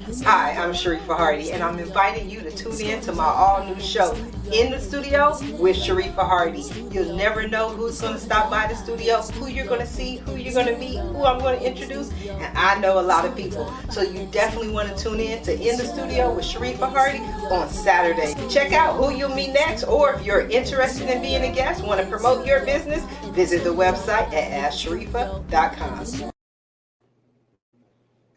Hi, I'm Sharifah Hardie, and I'm inviting you to tune in to my all-new show, In the Studio with Sharifah Hardie. You'll never know who's going to stop by the studio, who you're going to see, who you're going to meet, who I'm going to introduce, and I know a lot of people. So you definitely want to tune in to In the Studio with Sharifah Hardie on Saturday. Check out who you'll meet next, or if you're interested in being a guest, want to promote your business, visit the website at AskSharifah.com.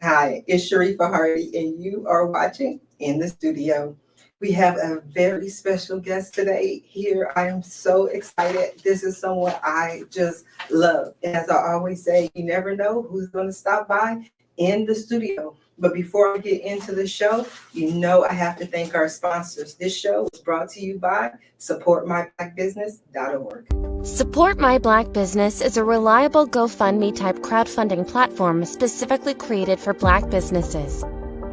Hi, it's Sharifah Hardie, and you are watching In the Studio. We have a very special guest today here. I am so excited. This is someone I just love. As I always say, you never know who's going to stop by in the studio. But before I get into the show, you know I have to thank our sponsors. This show is brought to you by supportmyblackbusiness.org. Support My Black Business is a reliable GoFundMe-type crowdfunding platform specifically created for Black businesses.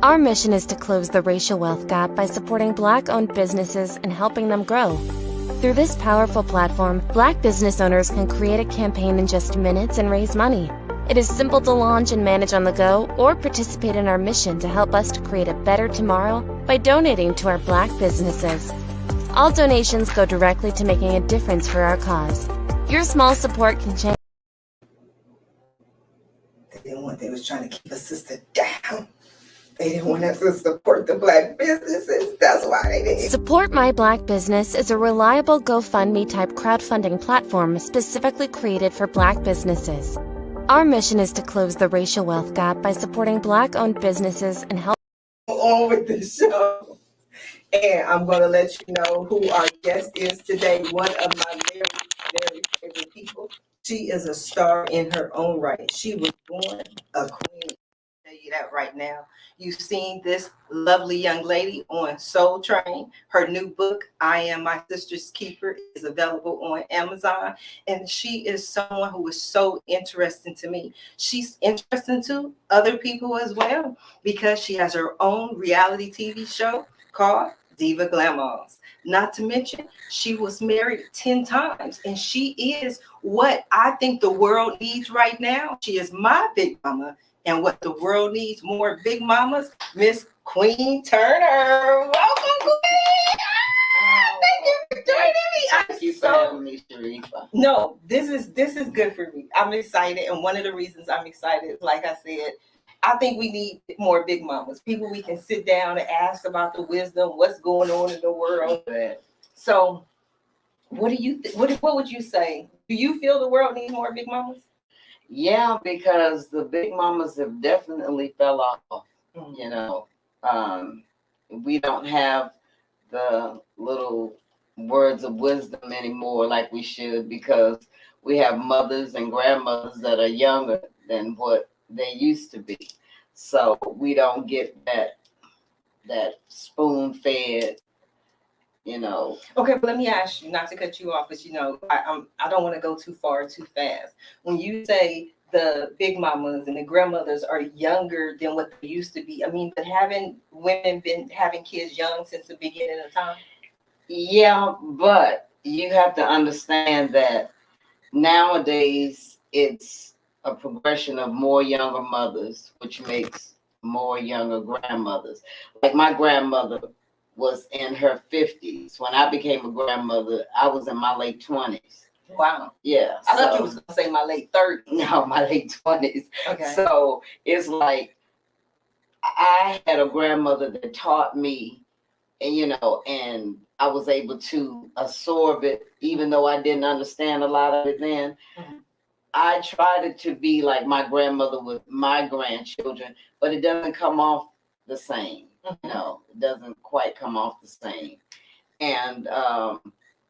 Our mission is to close the racial wealth gap by supporting Black-owned businesses and helping them grow. Through this powerful platform, Black business owners can create a campaign in just minutes and raise money. It is simple to launch and manage on the go, or participate in our mission to help us to create a better tomorrow by donating to our Black businesses. All donations go directly to making a difference for our cause. Your small support can change. They was trying to keep a sister down. They didn't want us to support the Black businesses. That's why they didn't. Support My Black Business is a reliable GoFundMe-type crowdfunding platform specifically created for Black businesses. Our mission is to close the racial wealth gap by supporting Black-owned businesses and help on with the show. And I'm going to let you know who our guest is today. One of my very, very favorite people. She is a star in her own right. She was born a queen. I'll tell you that right now. You've seen this lovely young lady on Soul Train. Her new book, I Am My Sister's Keeper, is available on Amazon. And she is someone who is so interesting to me. She's interesting to other people as well, because she has her own reality TV show called Diva Glamours. Not to mention, she was married 10 times, and she is what I think the world needs right now. She is my big mama, and what the world needs more big mamas, Miss Queen Turner. Welcome, Queen. Thank you for joining me. Thank you for having me, Sharifah. No, this is good for me. I'm excited, and one of the reasons I'm excited, like I said, I think we need more big mamas, people we can sit down and ask about the wisdom, what's going on in the world. So, what do you what would you say? Do you feel the world needs more big mamas? Yeah, because the big mamas have definitely fell off. You know, we don't have the little words of wisdom anymore like we should, because we have mothers and grandmothers that are younger than what they used to be. So we don't get that spoon fed, you know. Okay, but let me ask you, not to cut you off, but I don't want to go too far too fast. When you say the big mamas and the grandmothers are younger than what they used to be, I mean, but haven't women been having kids young since the beginning of time? Yeah, but you have to understand that nowadays it's a progression of more younger mothers, which makes more younger grandmothers. Like my grandmother was in her 50s. When I became a grandmother, I was in my late 20s. Wow. Yeah. I thought you was going to say my late 30s. No, my late 20s. Okay. So it's like I had a grandmother that taught me, and and I was able to absorb it, even though I didn't understand a lot of it then. Mm-hmm. I tried it to be like my grandmother with my grandchildren, but it doesn't come off the same. Mm-hmm. No, it doesn't quite come off the same. And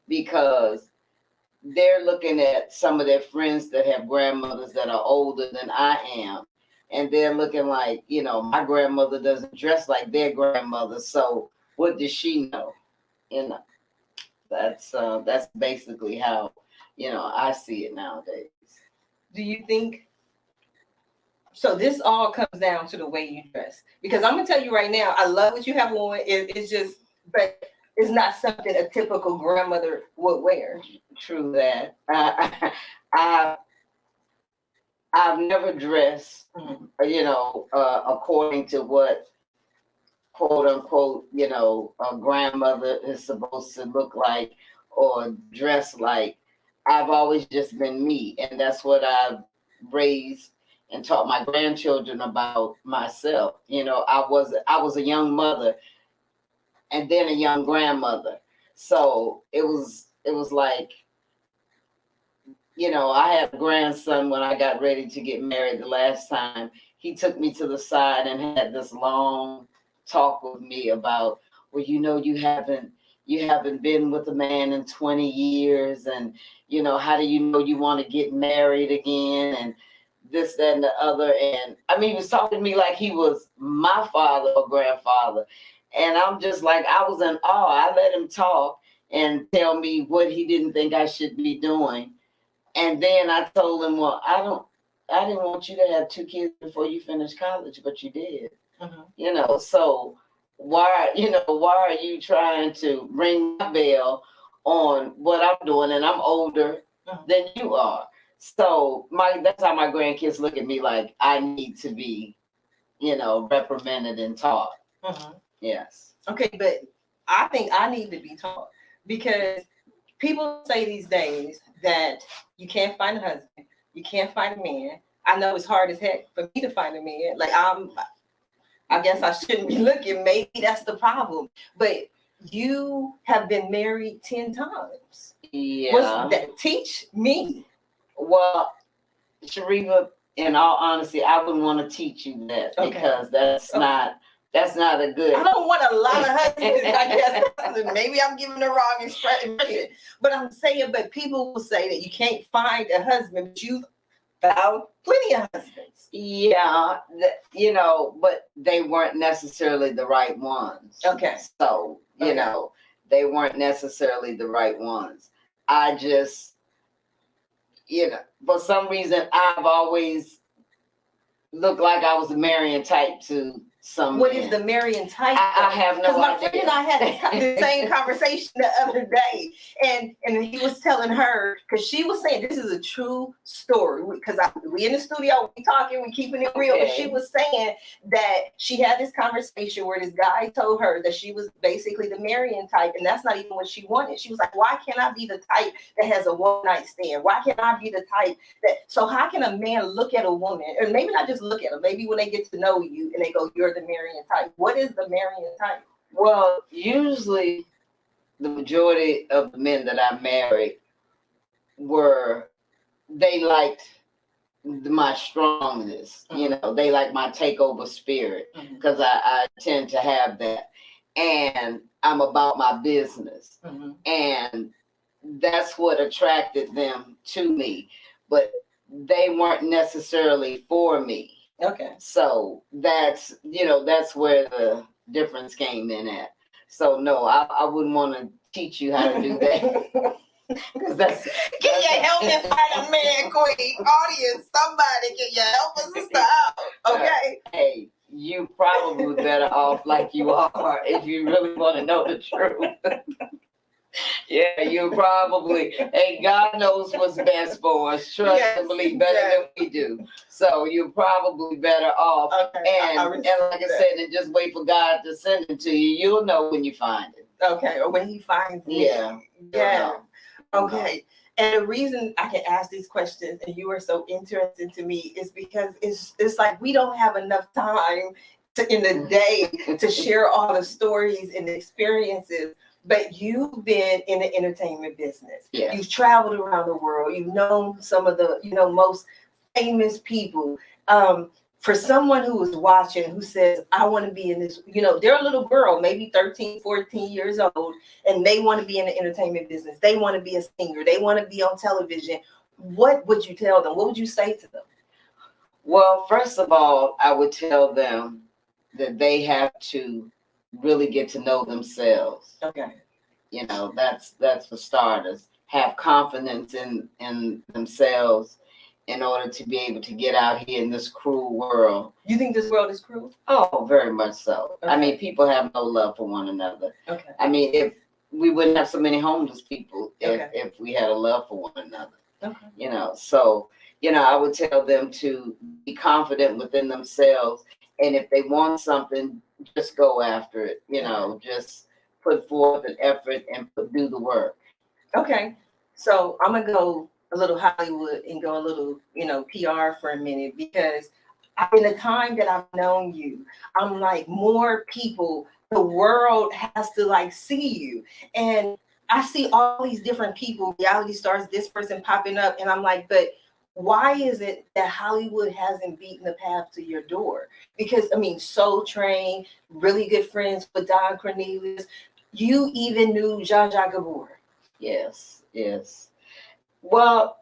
because they're looking at some of their friends that have grandmothers that are older than I am, and they're looking like, my grandmother doesn't dress like their grandmother, so what does she know? That's basically how, I see it nowadays. Do you think, so this all comes down to the way you dress? Because I'm going to tell you right now, I love what you have on. It's just, but it's not something a typical grandmother would wear. True that. I've never dressed, according to what quote unquote, a grandmother is supposed to look like or dress like. I've always just been me, and that's what I've raised and taught my grandchildren about myself. I was a young mother and then a young grandmother. So it was like, I had a grandson when I got ready to get married the last time. He took me to the side and had this long talk with me about, well, you haven't been with a man in 20 years, and how do you know you want to get married again, and this, that, and the other. And I mean, he was talking to me like he was my father or grandfather. And I'm just like, I was in awe. I let him talk and tell me what he didn't think I should be doing. And then I told him, well, I didn't want you to have 2 kids before you finished college, but you did. So why are you trying to ring my bell on what I'm doing? And I'm older than you are. So that's how my grandkids look at me, like I need to be, reprimanded and taught. Yes. Okay, but I think I need to be taught, because people say these days that you can't find a husband, you can't find a man. I know it's hard as heck for me to find a man. Like I guess I shouldn't be looking. Maybe that's the problem. But you have been married 10 times. Yeah. Teach me. Well, Sharifah, in all honesty, I wouldn't want to teach you that, because that's not a good. I don't want a lot of husbands, I guess. Maybe I'm giving the wrong impression. But I'm saying, but people will say that you can't find a husband, but you've found plenty of husbands. Yeah, but they weren't necessarily the right ones. Okay. So, they weren't necessarily the right ones. I just, for some reason, I've always looked like I was a Marian type to some. What is the Marian type? I have no idea. Because my friend and I had the same conversation the other day, and he was telling her, because she was saying this is a true story, because we in the studio, we talking, we keeping it real. But she was saying that she had this conversation where this guy told her that she was basically the Marian type, and that's not even what she wanted. She was like, why can't I be the type that has a one-night stand? Why can't I be the type that? So how can a man look at a woman, or maybe not just look at her, maybe when they get to know you and they go, you're the Marian type. What is the Marian type? Well, usually the majority of the men that I married they liked my strongness. They like my takeover spirit, because I tend to have that, and I'm about my business, and that's what attracted them to me, but they weren't necessarily for me. Okay. So that's where the difference came in at. So no, I wouldn't want to teach you how to do that. Because can you help me find a man, Queen? Audience, somebody, can you help us sister out? Okay. Hey, you probably better off like you are if you really want to know the truth. Yeah, you probably, hey, God knows what's best for us. Trust and believe better than we do. So you're probably better off. Okay, and like I said, and just wait for God to send it to you. You'll know when you find it. Okay, or when he finds it. Yeah. Yeah. Okay. And the reason I can ask these questions and you are so interested to me is because it's like we don't have enough time in the day to share all the stories and the experiences. But you've been in the entertainment business. Yeah. You've traveled around the world. You've known some of the, most famous people. For someone who is watching, who says, I want to be in this, they're a little girl, maybe 13, 14 years old, and they want to be in the entertainment business. They want to be a singer. They want to be on television. What would you tell them? What would you say to them? Well, first of all, I would tell them that they have to really get to know themselves. Okay. That's for starters. Have confidence in themselves in order to be able to get out here in this cruel world. You think this world is cruel? Oh, very much so. Okay. I mean, people have no love for one another. Okay. I mean, if we wouldn't have so many homeless people if we had a love for one another. Okay. So, I would tell them to be confident within themselves. And if they want something, just go after it, just put forth an effort and do the work. Okay. So I'm gonna go a little Hollywood and go a little, PR for a minute, because in the time that I've known you, I'm like, more people, the world has to like see you. And I see all these different people, reality stars, this person popping up, and I'm like, but why is it that Hollywood hasn't beaten the path to your door? Because I mean, Soul Train, really good friends with Don Cornelius. You even knew Zsa Zsa Gabor. Yes, yes. Well,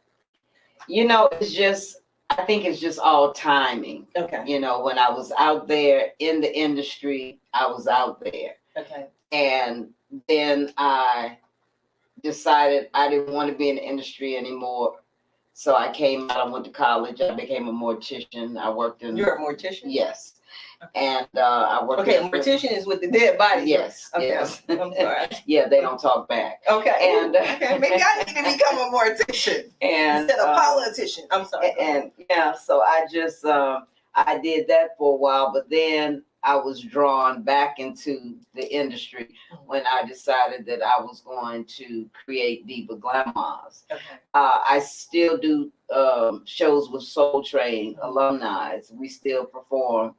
I think it's just all timing. Okay. When I was out there in the industry, I was out there. Okay. And then I decided I didn't want to be in the industry anymore. So I came out, I went to college, I became a mortician. I worked in. You're a mortician? Yes. Okay. And I worked. Okay, a mortician is with the dead bodies. Yes. Okay. Yes. I'm sorry. Yeah, they don't talk back. Okay. And okay, maybe I need to become a mortician instead of politician. I'm sorry. And yeah, so I just I did that for a while, but then I was drawn back into the industry when I decided that I was going to create Diva Glamours. Okay. I still do shows with Soul Train alumni. We still perform,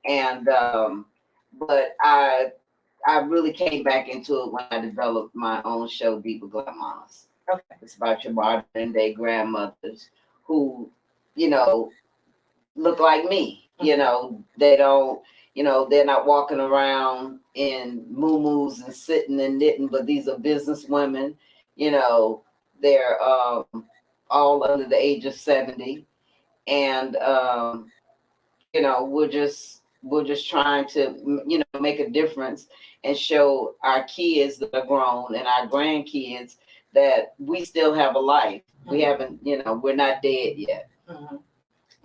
and but I really came back into it when I developed my own show, Diva Glamours. Okay. It's about your modern day grandmothers who, look like me. They don't. They're not walking around in muumuus and sitting and knitting, but these are business women. They're all under the age of 70, and we're just trying to make a difference and show our kids that are grown and our grandkids that we still have a life. We haven't, we're not dead yet. Mm-hmm.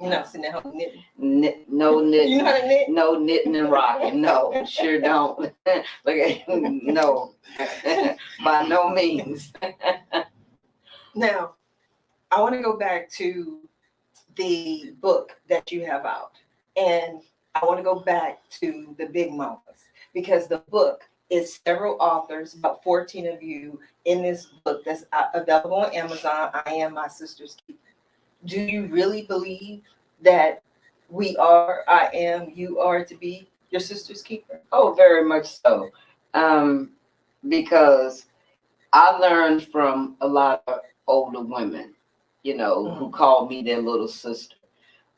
You're not sitting at home knitting. No knitting. You know how to knit? No knitting and rocking. No, sure don't. No, by no means. Now, I want to go back to the book that you have out, and I want to go back to the Big Mamas, because the book is several authors, about 14 of you in this book that's available on Amazon. I Am My Sister's Keeper. Do you really believe that I am, you are to be your sister's keeper? Oh, very much so. Because I learned from a lot of older women, who called me their little sister.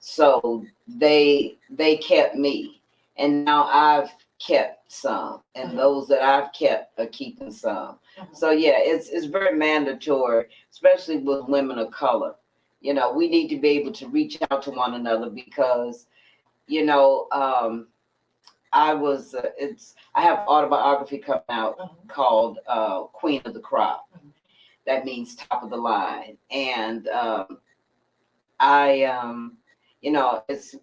So they kept me, and now I've kept some, and those that I've kept are keeping some. So yeah, it's very mandatory, especially with women of color. We need to be able to reach out to one another, because I have autobiography coming out called Queen of the Crop. That means top of the line. And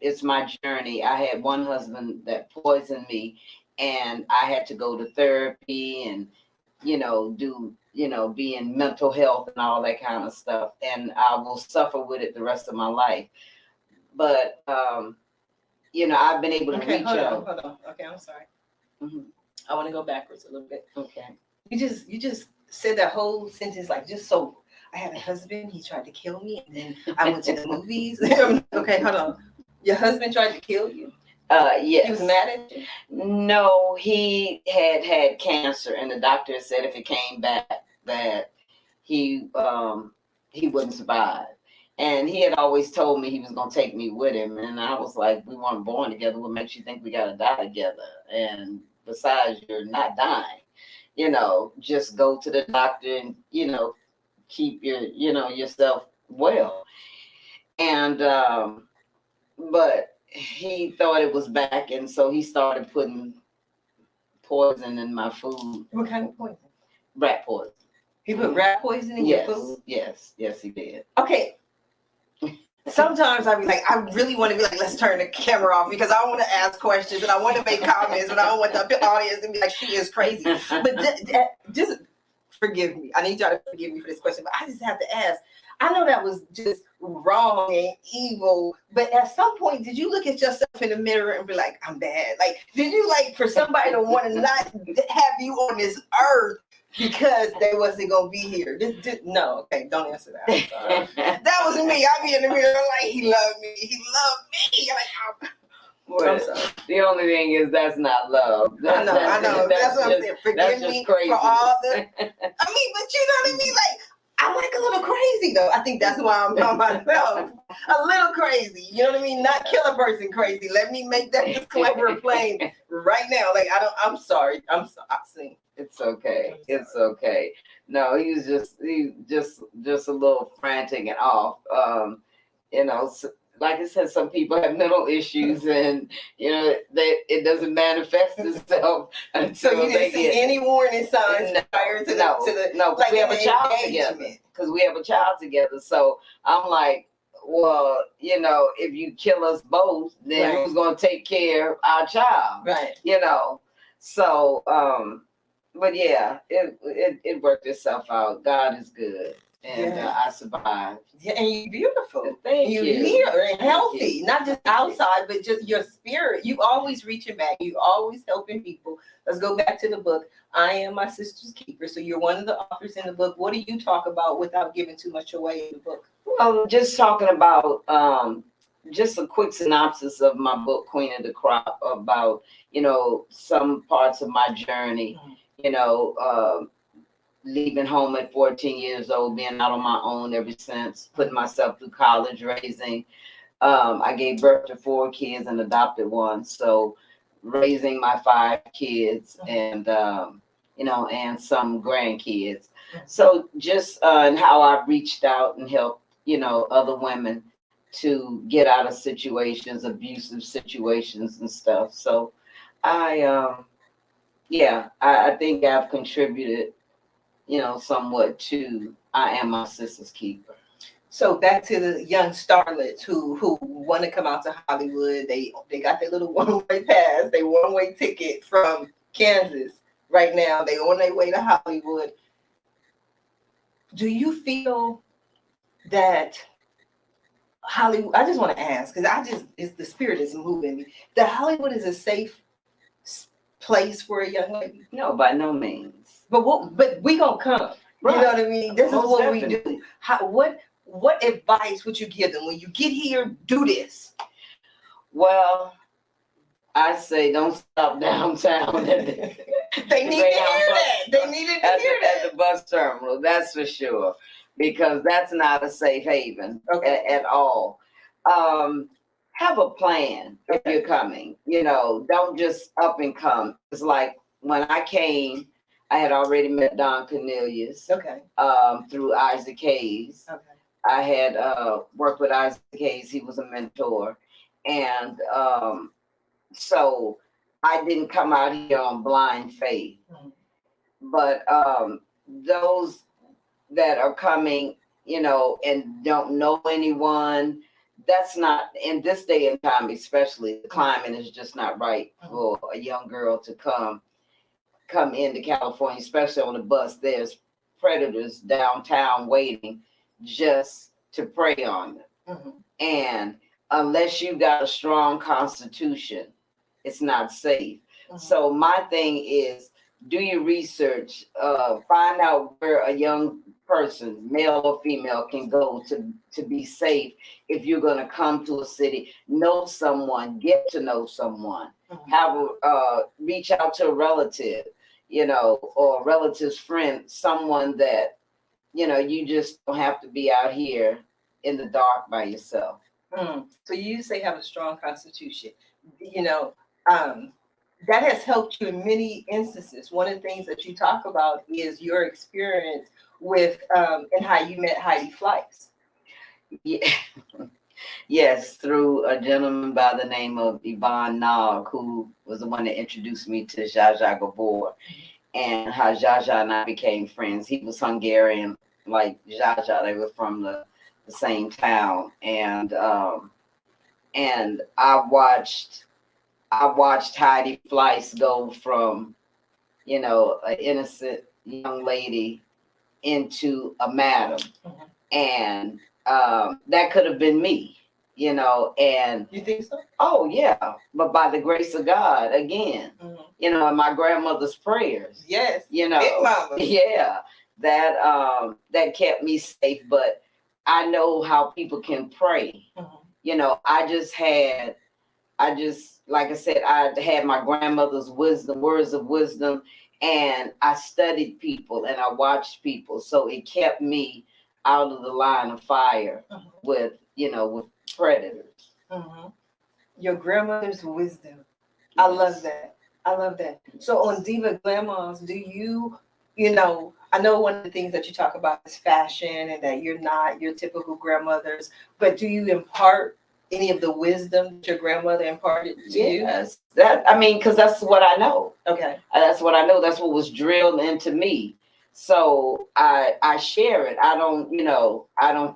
it's my journey. I had one husband that poisoned me, and I had to go to therapy and be in mental health and all that kind of stuff. And I will suffer with it the rest of my life. But I've been able to reach out. Hold on. Okay, I'm sorry. Mm-hmm. I want to go backwards a little bit. Okay. You just said that whole sentence like just so. I had a husband. He tried to kill me, and then I went to the movies. Okay, hold on. Your husband tried to kill you? Yes. He was mad at you? No, he had cancer, and the doctor said if it came back that he wouldn't survive. And he had always told me he was going to take me with him. And I was like, we weren't born together. What makes you think we got to die together? And besides, you're not dying. Just go to the doctor and, keep yourself well. And, but he thought it was back. And so he started putting poison in my food. What kind of poison? Rat poison. He put rat poison in your food? Yes, he did. Okay. Sometimes I be like, I really want to be like, let's turn the camera off, because I want to ask questions and I want to make comments, but I don't want the audience to be like, she is crazy. But just forgive me. I need y'all to forgive me for this question, but I just have to ask. I know that was just wrong and evil, but at some point, did you look at yourself in the mirror and be like, I'm bad? Like, did you like for somebody to want to not have you on this earth because they wasn't gonna be here? No, okay, don't answer that. I'm sorry. That was me. I be in the mirror like, he loved me. He loved me. Like, well, the only thing is that's not love. I know. That's what I'm saying. Forgive me for all the. I mean, but you know what I mean? Like, I like a little crazy though. I think that's why I'm by myself. A little crazy. You know what I mean? Not kill a person crazy. Let me make that disclaimer plain right now. Like, I'm sorry. I'm sorry. It's okay. It's okay. No, he was just a little frantic and off. You know, like I said, some people have mental issues, and you know it doesn't manifest itself until so you didn't see any warning signs prior to no, like we have a child together. Because we have a child together, so I'm like, well, you know, if you kill us both, then who's going to take care of our child? Right. You know, so but yeah, it worked itself out. God is good. And I survived. Yeah, and you're beautiful. Thank you. You're here and healthy, not just outside, but just your spirit. You always reaching back. You always helping people. Let's go back to the book. I Am My Sister's Keeper. So you're one of the authors in the book. What do you talk about without giving too much away in the book? Well, just talking about just a quick synopsis of my book, Queen of the Crop, about, you know, some parts of my journey, you know, leaving home at 14 years old, being out on my own ever since, putting myself through college, raising. I gave birth to 4 kids and adopted one. So raising my 5 kids and, you know, and some grandkids. So just and how I've reached out and helped, you know, other women to get out of situations, abusive situations and stuff. So I think I've contributed, you know, somewhat to I Am My Sister's Keeper. So back to the young starlets who want to come out to Hollywood. They got their little one-way pass, they one-way ticket from Kansas right now. They on their way to Hollywood. Do you feel that Hollywood, I just want to ask, because the spirit is moving me, that Hollywood is a safe place for a young lady? No, by no means. But we gonna come. Right. You know what I mean? This Most is what definitely. we do. What advice would you give them when you get here? Do this. Well, I say don't stop downtown. They need to hear that. They needed to hear that at the bus terminal. That's for sure, because that's not a safe haven at all. Have a plan if you're coming. You know, don't just up and come. It's like when I came, I had already met Don Cornelius. Through Isaac Hayes. I had worked with Isaac Hayes. He was a mentor, and so I didn't come out here on blind faith. But those that are coming, you know, and don't know anyone, that's not, in this day and time especially, the climate is just not right for a young girl to come into California, especially on the bus. There's predators downtown waiting just to prey on them. And unless you got a strong constitution, it's not safe. So my thing is, do your research, find out where a young person, male or female, can go to be safe. If you're going to come to a city, know someone, get to know someone, reach out to a relative, you know, or a relative's friend, someone that, you know, you just don't have to be out here in the dark by yourself. So you say have a strong constitution. You know, that has helped you in many instances. One of the things that you talk about is your experience with and how you met Heidi Fleiss. Yeah. Yes, through a gentleman by the name of Yvonne Nog, who was the one that introduced me to Zsa Zsa Gabor, and how Zsa Zsa and I became friends. He was Hungarian, like Zsa Zsa. They were from the same town, and I watched Heidi Fleiss go from, you know, an innocent young lady into a madam. And that could have been me, and You think so? oh yeah, but by the grace of God, again, and my grandmother's prayers, Yes. Big mama. yeah, that kept me safe. But I know how people can pray. Like I said, I had my grandmother's wisdom, words of wisdom, and I studied people and I watched people. So it kept me out of the line of fire with predators. Your grandmother's wisdom. I love that. I love that. So on Diva Glamours, do I know one of the things that you talk about is fashion and that you're not your typical grandmothers, but do you impart any of the wisdom that your grandmother imparted to you? Yes, because that's what I know. Okay. That's what I know. That's what was drilled into me. So I share it. I don't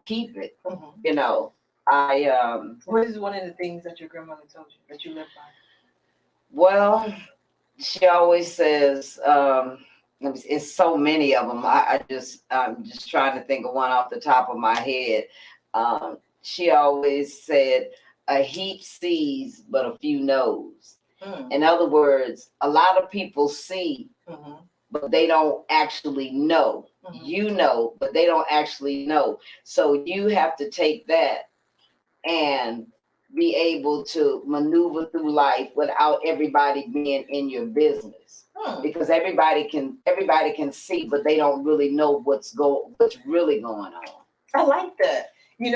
keep it. What is one of the things that your grandmother told you that you live by? Well, she always says, it's so many of them. I'm just trying to think of one off the top of my head. She always said, a heap sees, but a few knows. In other words, a lot of people see, but they don't actually know. You know, but they don't actually know. So you have to take that and be able to maneuver through life without everybody being in your business. Because everybody can see, but they don't really know what's really going on. I like that. When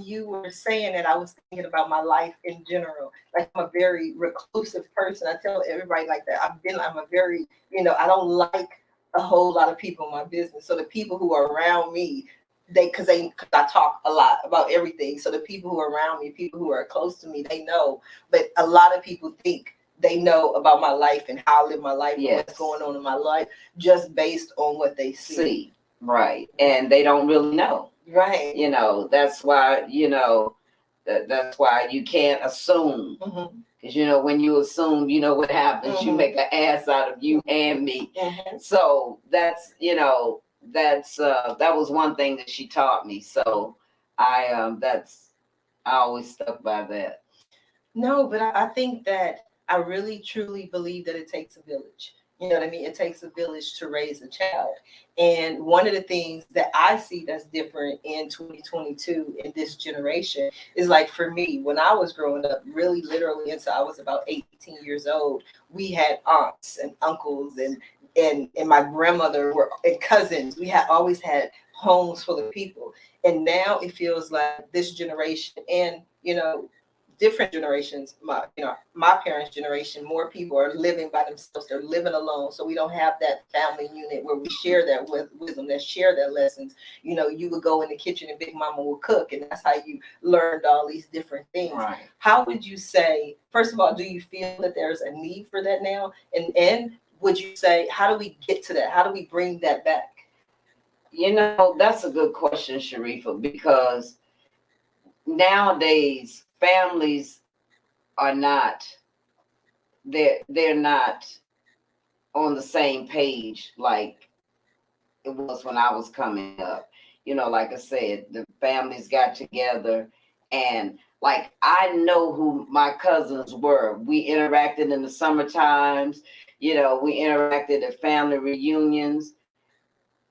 you were saying that, I was thinking about my life in general. Like, I'm a very reclusive person. I tell everybody like that. I'm a very, I don't like a whole lot of people in my business. So the people who are around me, because I talk a lot about everything. So the people who are around me, people who are close to me, they know. But a lot of people think they know about my life and how I live my life and what's going on in my life just based on what they see. Right. And they don't really know. Right. That's why, that's why you can't assume. Because, when you assume, what happens. You make an ass out of you and me. So that was one thing that she taught me. So I always stuck by that. No, but I think that I really truly believe that it takes a village. You know what I mean? It takes a village to raise a child. And one of the things that I see that's different in 2022 in this generation is, like, for me, when I was growing up, really literally until I was about 18 years old, we had aunts and uncles and my grandmother and cousins. We had always had homes full of people. And now it feels like this generation and, different generations, my parents' generation, more people are living by themselves. They're living alone. So we don't have that family unit where we share that wisdom, that share their lessons. You would go in the kitchen and Big Mama would cook, and that's how you learned all these different things. Right. How would you say, first of all, do you feel that there's a need for that now? And would you say, how do we get to that? How do we bring that back? That's a good question, Sharifah, because nowadays families are not, they're not on the same page like it was when I was coming up. Like I said, the families got together, and like, I know who my cousins were. We interacted in the summer times, we interacted at family reunions.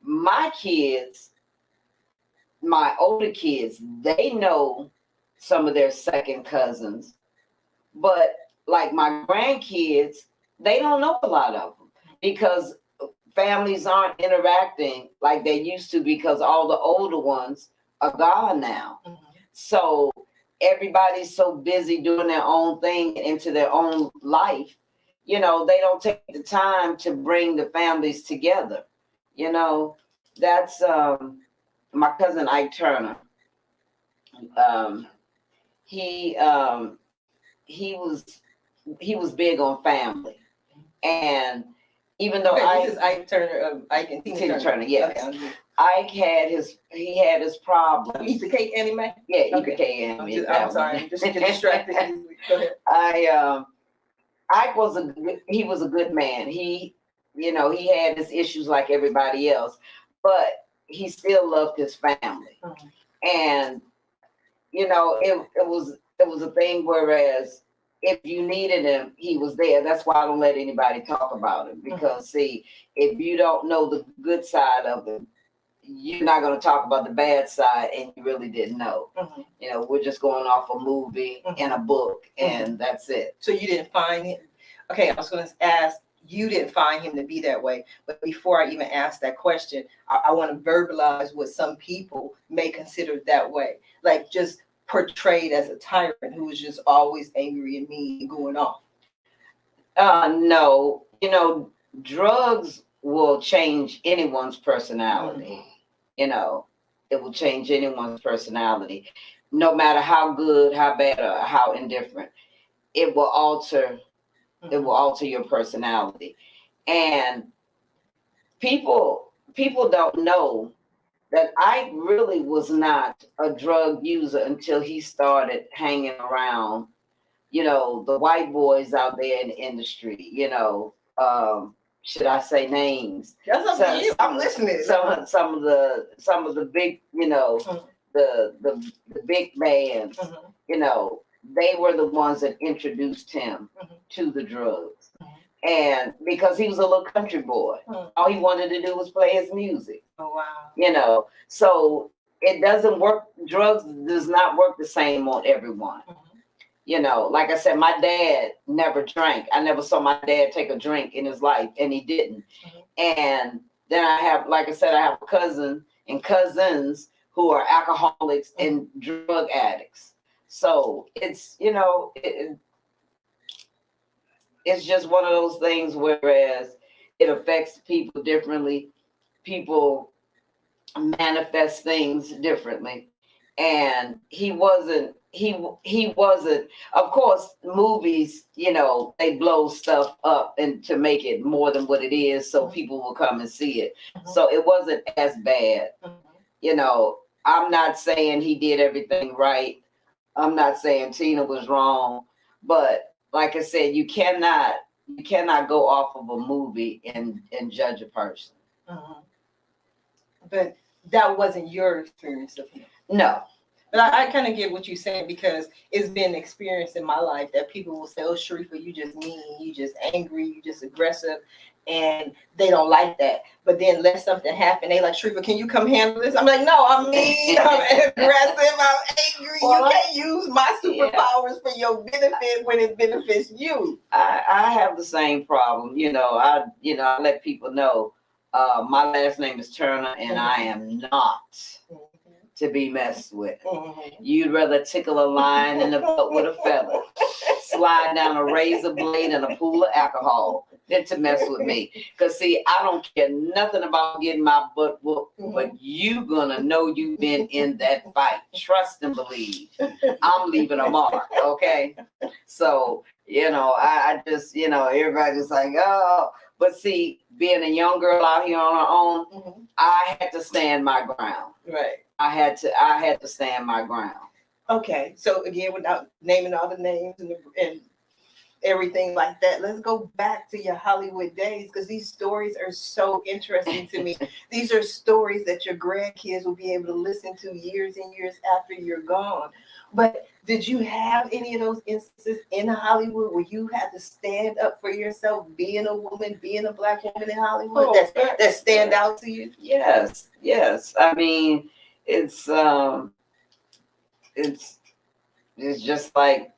My older kids, they know some of their second cousins, but like my grandkids, they don't know a lot of them because families aren't interacting like they used to, because all the older ones are gone now. So everybody's so busy doing their own thing into their own life, they don't take the time to bring the families together. That's my cousin Ike Turner. He was big on family, and even though this is Ike Turner, Ike and Tina Turner, yes. Okay. Ike had his problems. Eat the cake, Annie Mae? Yeah, eat the cake, Annie Mae. I'm sorry, I'm just getting distracted. Go ahead. Ike was a good man. He had his issues like everybody else, but he still loved his family. Mhm. And, you know, it was a thing, whereas if you needed him, he was there. That's why I don't let anybody talk about him, because see, if you don't know the good side of him, you're not going to talk about the bad side, and you really didn't know. You know, we're just going off a movie and a book, and that's it. So you didn't find him? Okay, I was going to ask, you didn't find him to be that way. But before I even ask that question, I want to verbalize what some people may consider that way. Like just portrayed as a tyrant who was just always angry and mean and going off. No, you know, drugs will change anyone's personality. You know, it will change anyone's personality, no matter how good, how bad, or how indifferent. It will alter. It will alter your personality, and people don't know that I really was not a drug user until he started hanging around, you know, the white boys out there in the industry. You know, should I say names? That's up to you. I'm listening. Some of the big, you know, the big bands, you know, they were the ones that introduced him to the drugs. And because he was a little country boy, all he wanted to do was play his music. Oh, wow. You know, so it doesn't work. Drugs does not work the same on everyone. You know, like I said, my dad never drank. I never saw my dad take a drink in his life, and he didn't. And then I have, like I said, I have a cousin and cousins who are alcoholics and drug addicts. So it's, you know, it's just one of those things, whereas it affects people differently. People manifest things differently. And he wasn't, of course, movies, you know, they blow stuff up and to make it more than what it is, so people will come and see it. So it wasn't as bad. You know, I'm not saying he did everything right. I'm not saying Tina was wrong, but like I said, you cannot go off of a movie and judge a person. But that wasn't your experience of him. No. But I kind of get what you're saying, because it's been experienced in my life that people will say, oh, Sharifah, you just mean, you just angry, you just aggressive. And they don't like that. But then let something happen. They like, Sharifah, can you come handle this? I'm like, no, I'm mean, I'm aggressive, I'm angry. Well, you can't use my superpowers for your benefit when it benefits you. I have the same problem. You know, I let people know my last name is Turner, and I am not to be messed with. You'd rather tickle a lion in the butt with a feather, slide down a razor blade in a pool of alcohol, than to mess with me. Because see, I don't care nothing about getting my butt whooped, but you gonna know you've been in that fight. Trust and believe. I'm leaving a mark, okay? So, you know, I just, you know, everybody's like, oh, but see, being a young girl out here on her own, I had to stand my ground. Right. I had to stand my ground. Okay, so again, without naming all the names and everything like that, let's go back to your Hollywood days, because these stories are so interesting to me. These are stories that your grandkids will be able to listen to years and years after you're gone. But did you have any of those instances in Hollywood where you had to stand up for yourself, being a woman, being a Black woman in Hollywood, that stand out to you? Yes. I mean, it's just like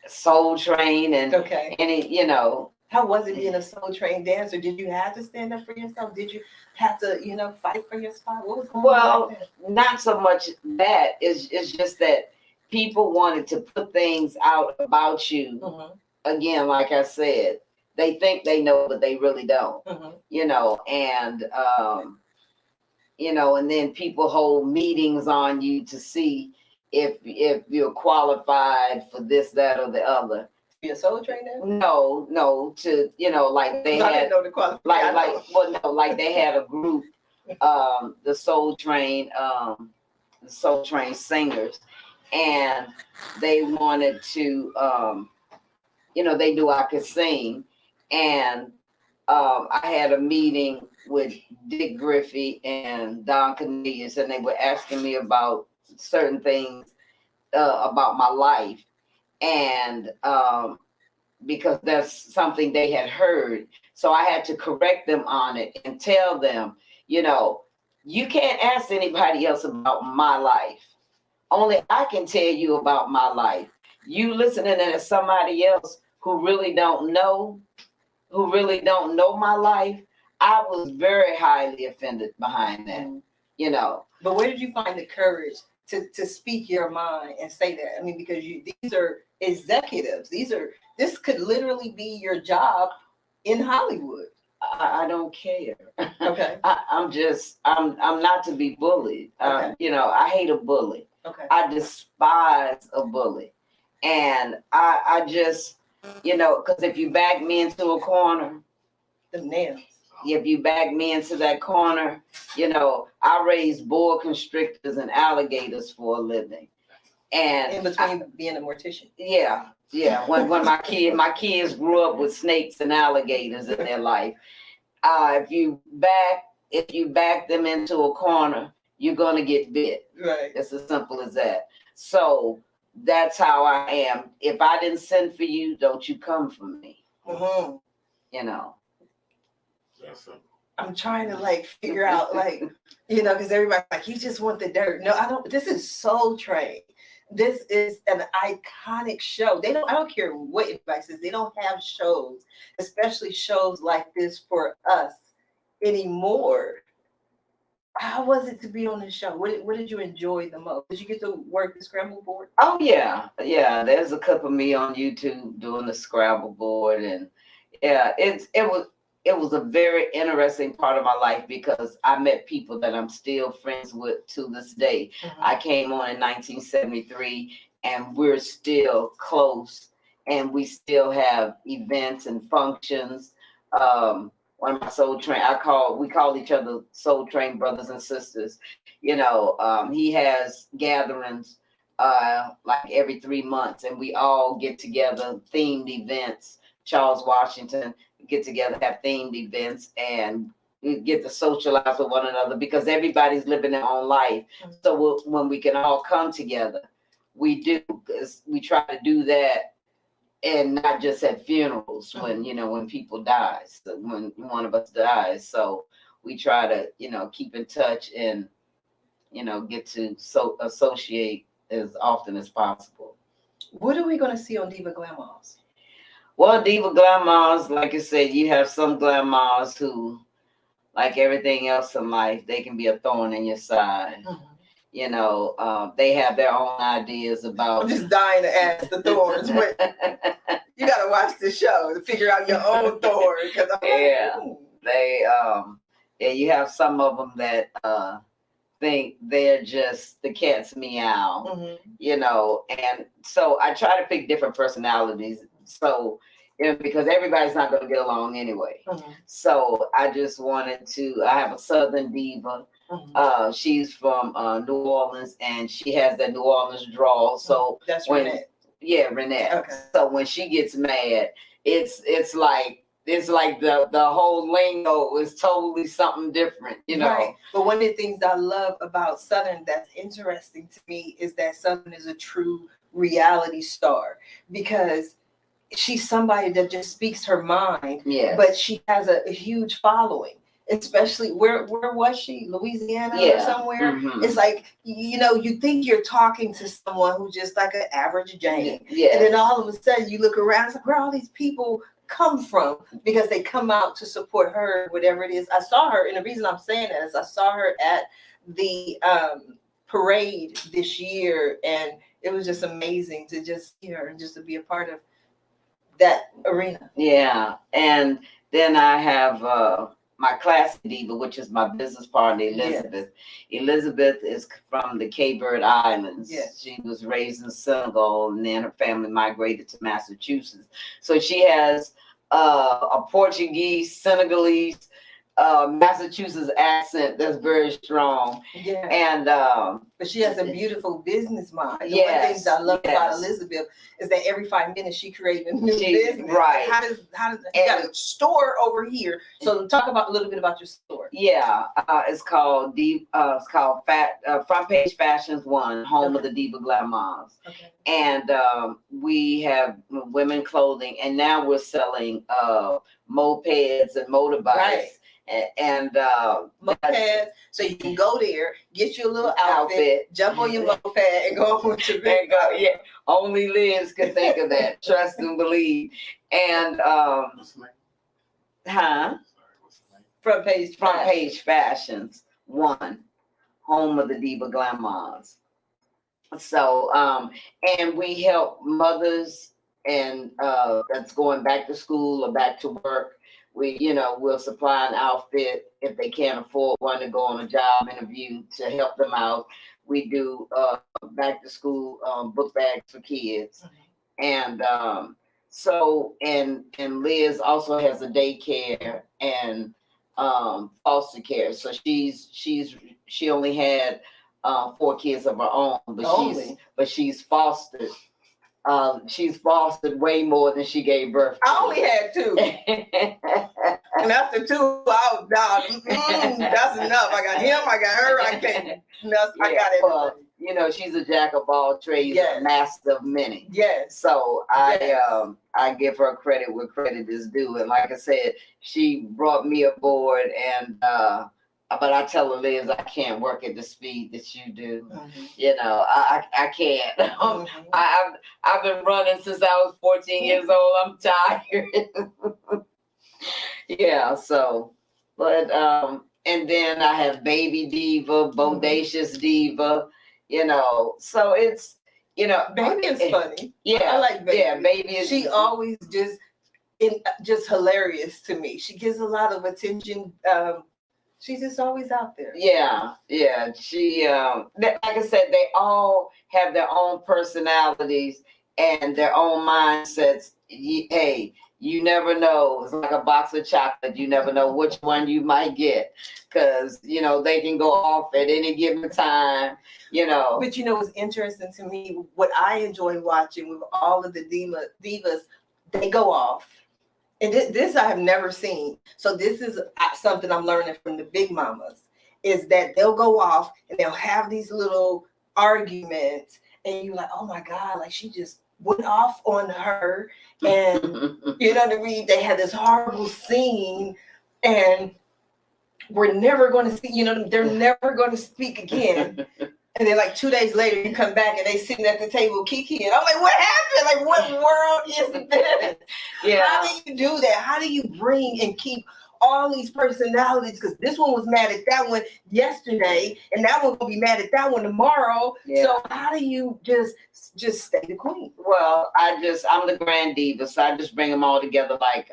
Soul Train and it, you know. How was it being a Soul Train dancer? Did you have to stand up for yourself? Did you have to, you know, fight for your spot? What was going on? Well, not so much that. It's just that people wanted to put things out about you. Again, like I said, they think they know, but they really don't. You know, and you know, and then people hold meetings on you to see if you're qualified for this, that, or the other. Be a Soul Train dancer? No, to, you know, like they I had, didn't know the qualification. like they had a group, the Soul Train singers, and they wanted to, you know, they knew I could sing, and I had a meeting with Dick Griffey and Don Cornelius, and they were asking me about certain things about my life, and because that's something they had heard, so I had to correct them on it and tell them, you can't ask anybody else about my life. Only I can tell you about my life. You listening to somebody else who really don't know my life, I was very highly offended behind that. But where did you find the courage to speak your mind and say that? I mean, because these are executives. This could literally be your job in Hollywood. I don't care. Okay. I'm not to be bullied. Okay. I hate a bully. Okay. I despise a bully. And I just, because if you back me into a corner, The nails. if you back me into that corner, I raise boa constrictors and alligators for a living. And In between being a mortician. Yeah. When my kids grew up with snakes and alligators in their life. If you back them into a corner, you're gonna get bit. Right. It's as simple as that. So that's how I am. If I didn't send for you, don't you come for me. Mm-hmm. That's simple. I'm trying to figure out because everybody's like, you just want the dirt. No, I don't. This is Soul Train. This is an iconic show. I don't care what anybody says. They don't have shows, especially shows like this for us anymore. How was it to be on the show? What did you enjoy the most? Did you get to work the scramble board? Oh yeah. There's a clip of me on YouTube doing the Scrabble board, and it was a very interesting part of my life because I met people that I'm still friends with to this day. Mm-hmm. I came on in 1973, and we're still close, and we still have events and functions. One of my Soul Train, we call each other Soul Train brothers and sisters. He has gatherings like every 3 months, and we all get together, themed events. Charles Washington get together, have themed events, and we get to socialize with one another because everybody's living their own life. Mm-hmm. So when we can all come together, we do, because we try to do that, and not just at funerals when people die. So when one of us dies, so we try to keep in touch and get to associate as often as possible. What are we going to see on Diva Glamours? Well, Diva Glamours, like I said, you have some glamours who, like everything else in life, they can be a thorn in your side. Mm-hmm. They have their own ideas about. I'm just dying to ask the thorns. You got to watch the show to figure out your own thorn. You have some of them that think they're just the cat's meow, Mm-hmm. and so I try to pick different personalities. So, because everybody's not going to get along anyway. Mm-hmm. So I just wanted I have a Southern diva. Mm-hmm. She's from New Orleans, and she has that New Orleans drawl. So that's Renette. Yeah, Renette. Okay. So when she gets mad, it's like the whole lingo is totally something different, Right. But one of the things I love about Southern that's interesting to me is that Southern is a true reality star, because she's somebody that just speaks her mind. Yeah. But she has a huge following. Especially where was she? Louisiana or somewhere? Mm-hmm. It's like, you think you're talking to someone who's just like an average Jane. Yeah. And then all of a sudden you look around, it's like, where all these people come from? Because they come out to support her, whatever it is. I saw her, and the reason I'm saying that is I saw her at the parade this year, and it was just amazing to just hear her and just to be a part of that arena. Yeah. And then I have my classic diva, which is my business partner, Elizabeth. Yes. Elizabeth is from the Cape Verde Islands. Yes. She was raised in Senegal, and then her family migrated to Massachusetts. So she has a Portuguese, Senegalese Massachusetts accent that's very strong. Yeah. And But she has a beautiful business mind. The one Yes, thing I love about yes. Elizabeth is that every 5 minutes she creates a new She- business. right. How does you got a store over here? So talk about a little bit about your store. Yeah, it's called Front Page Fashions One, home of the Diva Glam Moms. Okay. And we have women clothing, and now we're selling mopeds and motorbikes. Right. And Mopeds, so you can go there, get you a little outfit, jump on your moped, and go on with your big. yeah, only Liz can think of that. Trust and believe. And Front Page Fashions One, home of the Diva Glam Moms. So and we help mothers and that's going back to school or back to work. We'll supply an outfit if they can't afford one to go on a job interview to help them out. We do back to school book bags for kids. And so and Liz also has a daycare and foster care. So she only had 4 kids of her own, but she's fostered. She's fostered way more than she gave birth to. I only had 2. And after 2, that's enough. I got him, I got her, I can't. I got it. She's a jack of all trades, yes. A master of many. Yes. So I give her credit where credit is due. And like I said, she brought me aboard, and but I tell her, Liz, I can't work at the speed that you do. I can't. I've been running since I was 14 years old. I'm tired. Yeah. So, but and then I have Baby Diva, Bodacious Diva. So it's Baby is funny. Yeah, I like Baby. Yeah, Baby is. She always just hilarious to me. She gets a lot of attention. She's just always out there. Yeah. She, like I said, they all have their own personalities and their own mindsets. Hey, you never know. It's like a box of chocolate. You never know which one you might get, because they can go off at any given time. But what's interesting to me, what I enjoy watching with all of the divas, they go off. And this I have never seen. So this is something I'm learning from the big mamas, is that they'll go off and they'll have these little arguments, and you're like, oh my God, like she just went off on her. And you know what I mean? They had this horrible scene, and we're never going to see, they're never going to speak again. And then like 2 days later, you come back and they sitting at the table kiki, and I'm like, what happened? Like, what world is this? Yeah. How do you do that? How do you bring and keep all these personalities? Because this one was mad at that one yesterday, and that one will be mad at that one tomorrow. Yeah. So how do you just stay the queen? Well, I'm the grand diva, so I just bring them all together like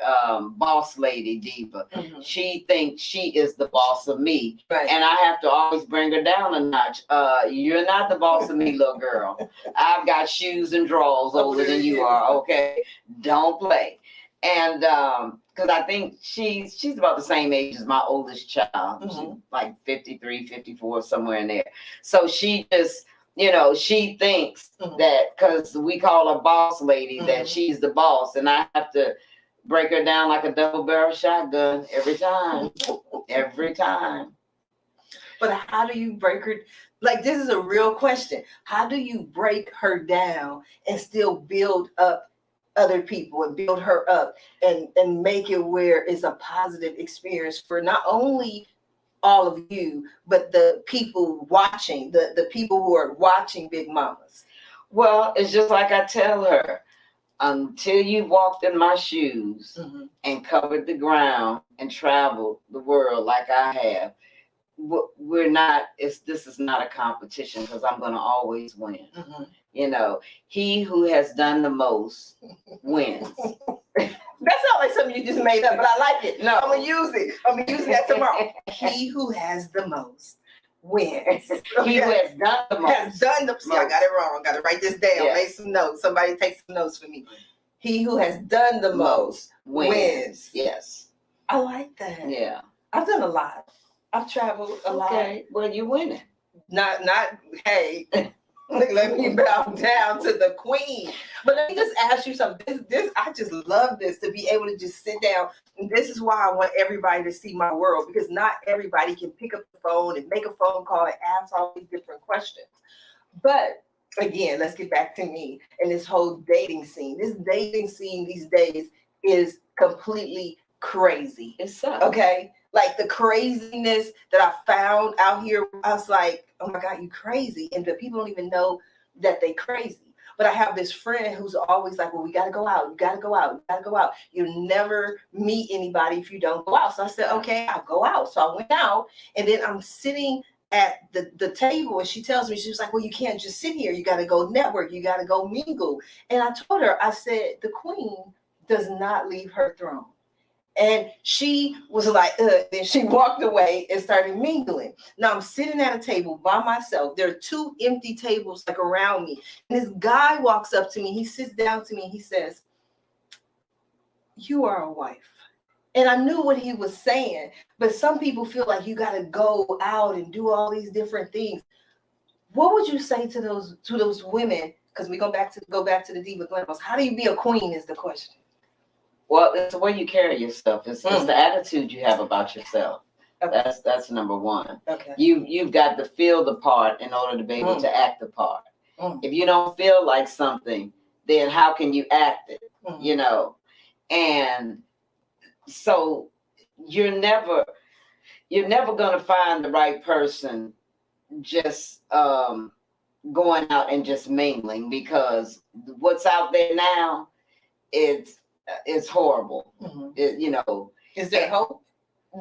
boss lady diva. Mm-hmm. She thinks she is the boss of me, right. And I have to always bring her down a notch. You're not the boss of me, little girl. I've got shoes and drawers older than you are. Okay, don't play. And because I think she's about the same age as my oldest child. Mm-hmm. She's like 53, 54, somewhere in there. So she just, she thinks mm-hmm. that because we call her boss lady, mm-hmm. that she's the boss, and I have to break her down like a double barrel shotgun every time. Every time. But how do you break her? Like, this is a real question. How do you break her down and still build up other people and build her up and make it where it's a positive experience for not only all of you, but the people watching, the people who are watching Big Mamas? Well, it's just like I tell her, until you walked in my shoes mm-hmm. and covered the ground and traveled the world like I have, this is not a competition, because I'm going to always win. Mm-hmm. He who has done the most wins. That's not like something you just made up, but I like it. No, I'm going to use it. I'm going to use that tomorrow. He who has the most wins. He who has done the most. Has done the most. See, I got it wrong. I got to write this down. Yes. Make some notes. Somebody take some notes for me. He who has done the most wins. Yes. I like that. Yeah. I've done a lot. I've traveled a lot. Okay, well, you winning. Not, hey, let me bow down to the queen. But let me just ask you something. This, I just love this, to be able to just sit down. And this is why I want everybody to see my world, because not everybody can pick up the phone and make a phone call and ask all these different questions. But again, let's get back to me and this whole dating scene. This dating scene these days is completely crazy. It sucks. Okay? Like the craziness that I found out here, I was like, oh my God, you crazy. And the people don't even know that they crazy. But I have this friend who's always like, well, we got to go out. You got to go out. You got to go out. You never meet anybody if you don't go out. So I said, okay, I'll go out. So I went out, and then I'm sitting at the table, and she tells me, she was like, well, you can't just sit here. You got to go network. You got to go mingle. And I told her, I said, the queen does not leave her throne. And she was like, then she walked away and started mingling. Now I'm sitting at a table by myself. There are 2 empty tables like around me. And this guy walks up to me. He sits down to me and he says, you are a wife. And I knew what he was saying, but some people feel like you got to go out and do all these different things. What would you say to those women? Because we go back to the Diva Glamorous. How do you be a queen is the question. Well, it's the way you carry yourself. It's the attitude you have about yourself. Okay. That's number one. Okay. You've got to feel the part in order to be able to act the part. If you don't feel like something, then how can you act it? You know? And so you're never gonna find the right person just going out and just mingling, because what's out there now, it's horrible. You know. Is there hope?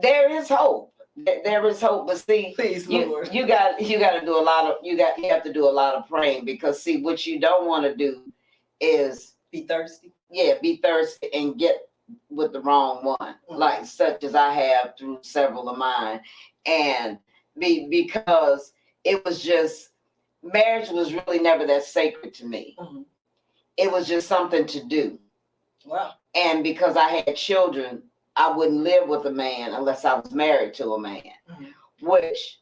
There is hope. There is hope, but see, please, Lord, you got to do a lot of you have to do a lot of praying, because see, what you don't want to do is be thirsty. Yeah, be thirsty and get with the wrong one, like such as I have through several of mine, and because it was just, marriage was really never that sacred to me. It was just something to do. Wow. And because I had children, I wouldn't live with a man unless I was married to a man, which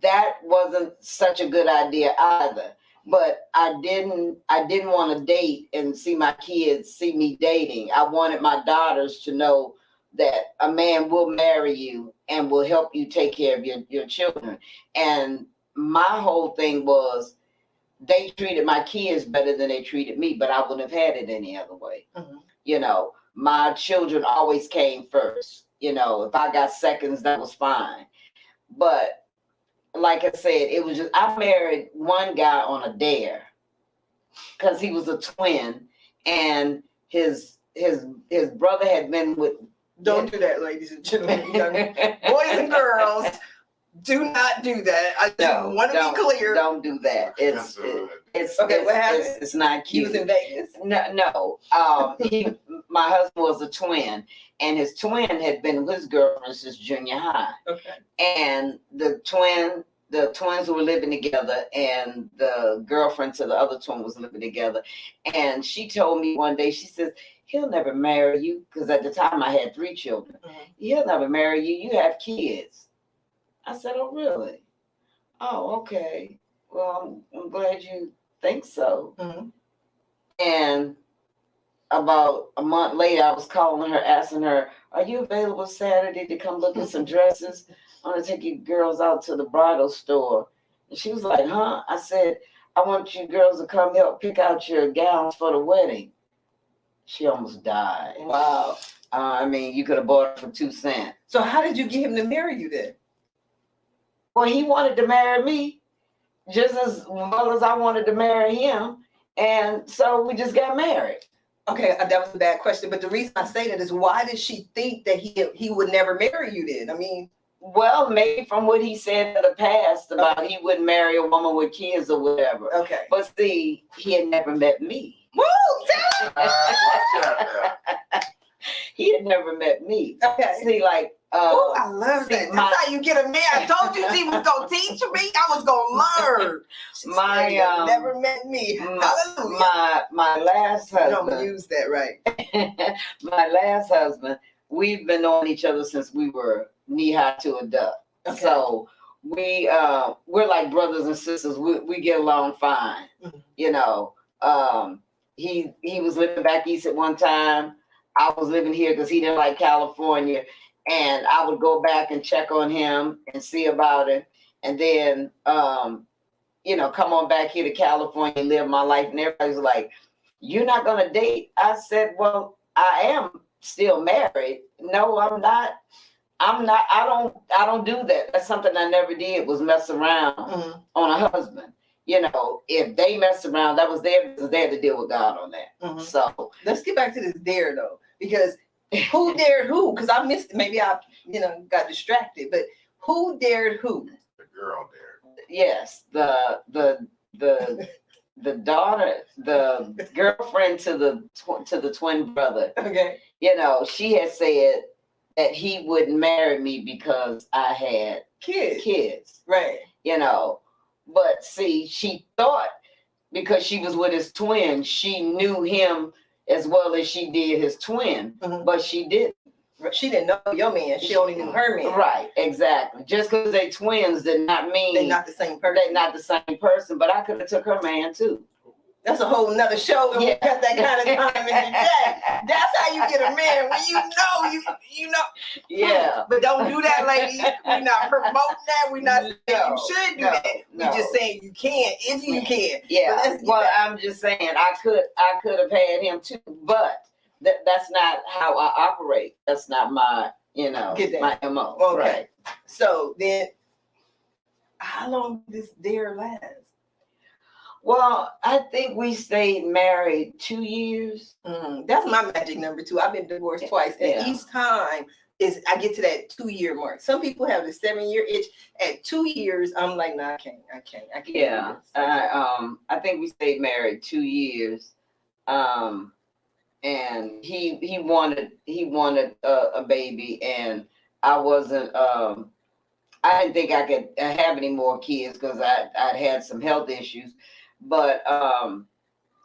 that wasn't such a good idea either. But I didn't want to date and see my kids see me dating. I wanted my daughters to know that a man will marry you and will help you take care of your children. And my whole thing was, they treated my kids better than they treated me, but I wouldn't have had it any other way. You know, my children always came first. You know, if I got seconds, that was fine. But like I said, it was just, I married one guy on a dare because he was a twin, and his brother had been with. Don't do that, ladies and gentlemen. Boys and girls, do not do that. I just want to be clear. Don't do that. It's okay. What happened? It's not cute. He was in Vegas. No. My husband was a twin, and his twin had been with his girlfriend since junior high. Okay. And the twins were living together, and the girlfriend to the other twin was living together. And she told me one day, she says, he'll never marry you, because at the time I had 3 children. He'll never marry you. You have kids. I said, oh, really? Oh, okay. Well, I'm glad you think so. And about a month later, I was calling her, asking her, are you available Saturday to come look at some dresses? I want to take you girls out to the bridal store. And she was like, huh? I said, I want you girls to come help pick out your gowns for the wedding. She almost died. Wow. I mean, you could have bought it for 2 cents. So how did you get him to marry you then? Well, he wanted to marry me just as well as I wanted to marry him. And so we just got married. Okay, that was a bad question. But the reason I say that is, why did she think that he would never marry you then? I mean, well, maybe from what he said in the past about he wouldn't marry a woman with kids or whatever. Okay. But see, he had never met me. Woo! He had never met me. Okay. See, like, oh, I love that. That's how you get a man. I told you she was gonna teach me. I was gonna learn. My never met me. Hallelujah. My last husband. You don't use that right. My last husband we've been knowing each other since we were knee high to a duck. Okay. So we're like brothers and sisters. We get along fine. Mhm. You know, he was living back east at one time. I was living here because he didn't like California, and I would go back and check on him and see about it, and then come on back here to California and live my life. And everybody's like, "You're not gonna date?" I said, "Well, I am still married. No, I'm not. I don't do that. That's something I never did, was mess around on a husband. If they mess around, that was their business. They had to deal with God on that." So let's get back to this dare though, because who dared who? Because I missed, maybe I, got distracted, but who dared who? The girl dared. Yes, the daughter, the girlfriend to the twin brother. Okay. She had said that he wouldn't marry me because I had kids. Right. But see, she thought because she was with his twin, she knew him as well as she did his twin, but she didn't. She didn't know your man. She only knew her man. Right, exactly. Just because they twins did not mean they're not the same person. They're not the same person, but I could have took her man too. That's a whole nother show, and we got that kind of time in the day. That's how you get a man, when you know. Yeah. But don't do that, ladies. We're not promoting that. We're not saying you should do that. We're just saying you can, if you can. Yeah. Well, I'm just saying I could have had him too, but that's not how I operate. That's not my, my MO. Okay. Right. So then, how long did this dare last? Well, I think we stayed married 2 years. That's my magic number too. I've been divorced twice, and each time I get to that 2 year mark. Some people have the 7 year itch. At 2 years, I'm like, no, I can't. Yeah, I think we stayed married 2 years, and he wanted a baby, and I wasn't. I didn't think I could have any more kids because I'd had some health issues. But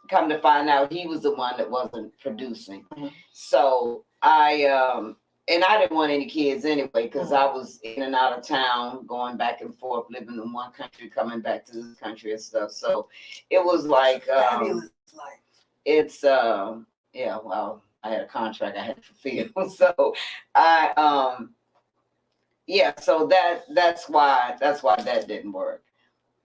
come to find out, he was the one that wasn't producing. So I didn't want any kids anyway, because I was in and out of town, going back and forth, living in one country, coming back to this country and stuff. So it was like fabulous life. It's well, I had a contract I had to fulfill. So so that's why that didn't work.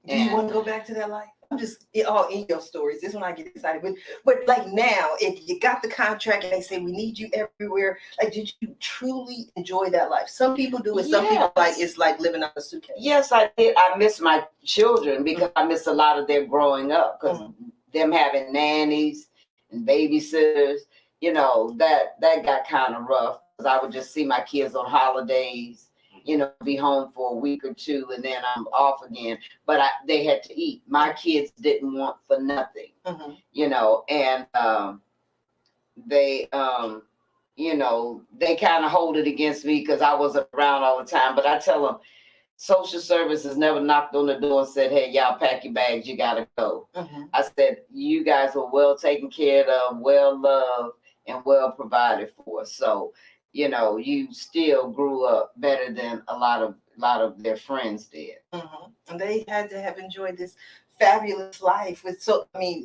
Do you want to go back to that life? I'm just all in your stories. This is when I get excited. But like now, if you got the contract and they say we need you everywhere, like, did you truly enjoy that life? Some people do, and some people it's like living out a suitcase. Yes, I did. I miss my children because I miss a lot of their growing up, because them having nannies and babysitters, that got kind of rough, because I would just see my kids on holidays. Be home for a week or two, and then I'm off again. But they had to eat. My kids didn't want for nothing, and they, they kind of hold it against me because I wasn't around all the time. But I tell them, social services never knocked on the door and said, "Hey, y'all pack your bags, you gotta go." I said, "You guys were well taken care of, well loved, and well provided for." So, you still grew up better than a lot of their friends did. And they had to have enjoyed this fabulous life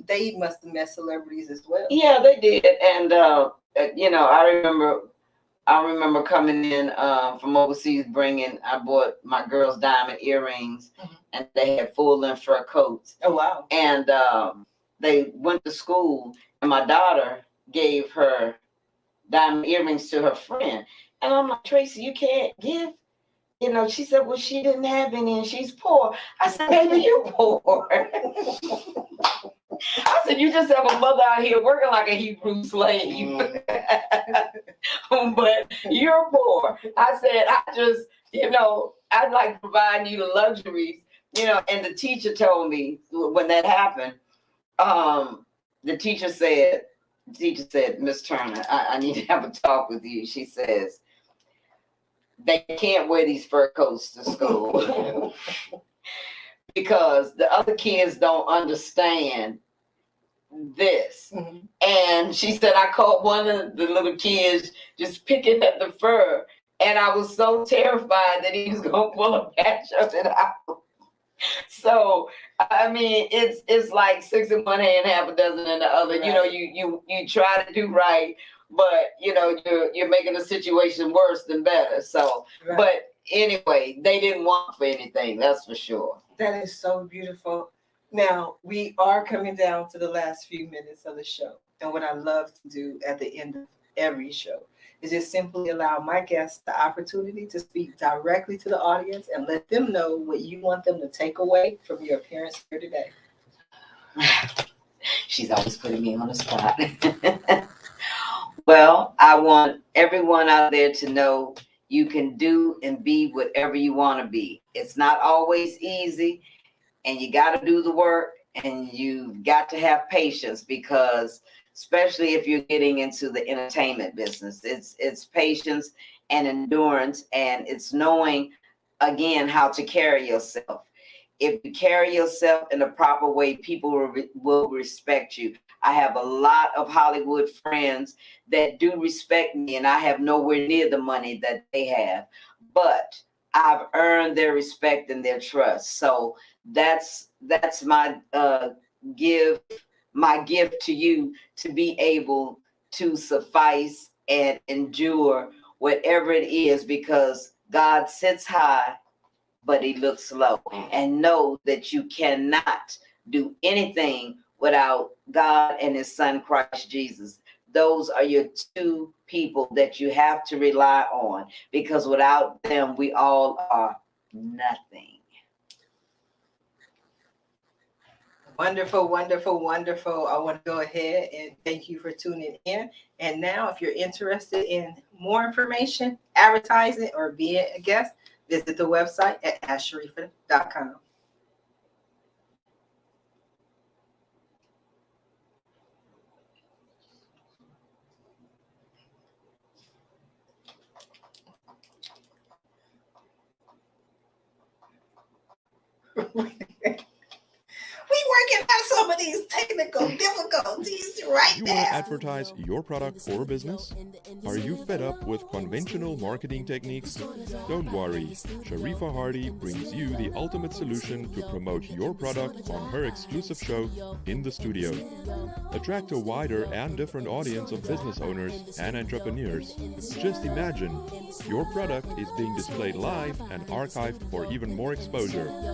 they must have met celebrities as well. Yeah, they did. And I remember coming in from overseas, I bought my girls diamond earrings, and they had full length fur coats. Oh wow. And they went to school, and my daughter gave her diamond earrings to her friend. And I'm like, "Tracy, you can't give." She said, "Well, she didn't have any and she's poor." I said, "Baby, you're poor." I said, "You just have a mother out here working like a Hebrew slave." But you're poor. I said, "I just, I'd like providing you the luxuries." And the teacher told me when that happened, the teacher said, "Miss Turner, I need to have a talk with you." She says, "They can't wear these fur coats to school because the other kids don't understand this. Mhm. And she said, I caught one of the little kids just picking at the fur. And I was so terrified that he was going to pull a patch of it out. So, I mean, it's like six in one hand, half a dozen in the other. Right. You know, you try to do right, but you know, you're making the situation worse than better. So, Right. but anyway, they didn't want for anything, that's for sure. That is so beautiful. Now, we are coming down to the last few minutes of the show. And what I love to do at the end of every show is just simply allow my guests the opportunity to speak directly to the audience and let them know what you want them to take away from your appearance here today. She's always putting me on the spot. Well, I want everyone out there to know you can do and be whatever you want to be. It's not always easy, and you got to do the work, and you got to have patience, because especially if you're getting into the entertainment business, it's patience and endurance, and it's knowing, again, how to carry yourself. If you carry yourself in the proper way, people will respect you. I have a lot of Hollywood friends that do respect me, and I have nowhere near the money that they have, but I've earned their respect and their trust. So that's my gift to you, to be able to suffice and endure whatever it is, because God sits high, but he looks low. And know that you cannot do anything without God and his son, Christ Jesus. Those are your two people that you have to rely on, because without them, we all are nothing. Wonderful, wonderful, wonderful. I want to go ahead and thank you for tuning in. And now, if you're interested in more information, advertising, or being a guest, visit the website at AskSharifah.com. We working out some of these technical difficulties right You now. want to advertise your product or business? Are you fed up with conventional marketing techniques? Don't worry, Sharifah Hardie brings you the ultimate solution to promote your product on her exclusive show, In the Studio. Attract a wider and different audience of business owners and entrepreneurs. Just imagine, your product is being displayed live and archived for even more exposure.